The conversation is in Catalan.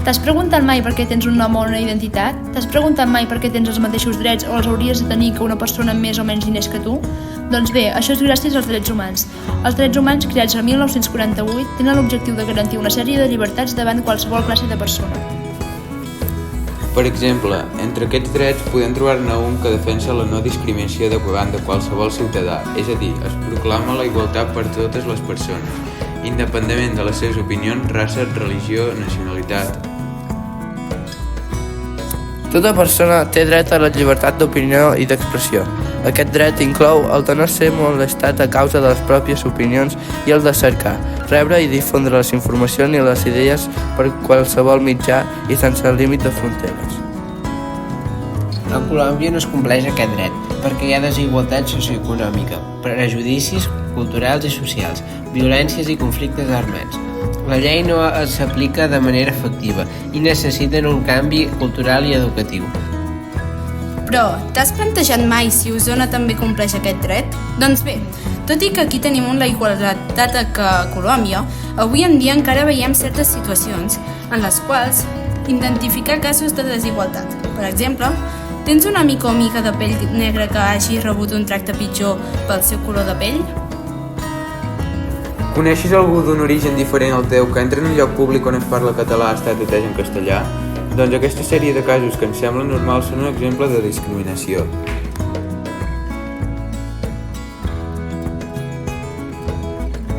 T'has preguntat mai per què tens un nom o una identitat? T'has preguntat mai per què tens els mateixos drets o els hauries de tenir que una persona amb més o menys diners que tu? Doncs bé, això és gràcies als drets humans. Els drets humans, creats el 1948, tenen l'objectiu de garantir una sèrie de llibertats davant qualsevol classe de persona. Per exemple, entre aquests drets podem trobar-ne un que defensa la no discriminació davant de qualsevol ciutadà, és a dir, es proclama la igualtat per totes les persones, independentment de les seves opinions, raça, religió, nacionalitat. Tota persona té dret a la llibertat d'opinió i d'expressió. Aquest dret inclou el de no ser molestat a causa de les pròpies opinions i el de cercar, rebre i difondre les informacions i les idees per qualsevol mitjà i sense límit de fronteres. A Colòmbia no es compleix aquest dret perquè hi ha desigualtat socioeconòmica, prejudicis culturals i socials, violències i conflictes armats. La llei no s'aplica de manera efectiva i necessiten un canvi cultural i educatiu. Però, t'has plantejat mai si Osona també compleix aquest dret? Doncs bé, tot i que aquí tenim la igualtat que a Colòmbia, avui en dia encara veiem certes situacions en les quals identificar casos de desigualtat. Per exemple, tens un amic o amiga de pell negra que hagi rebut un tracte pitjor pel seu color de pell? Coneixes algú d'un origen diferent al teu que entra en un lloc públic on es parla català ha estat atès en castellà? Doncs aquesta sèrie de casos que ens semblen normals són un exemple de discriminació.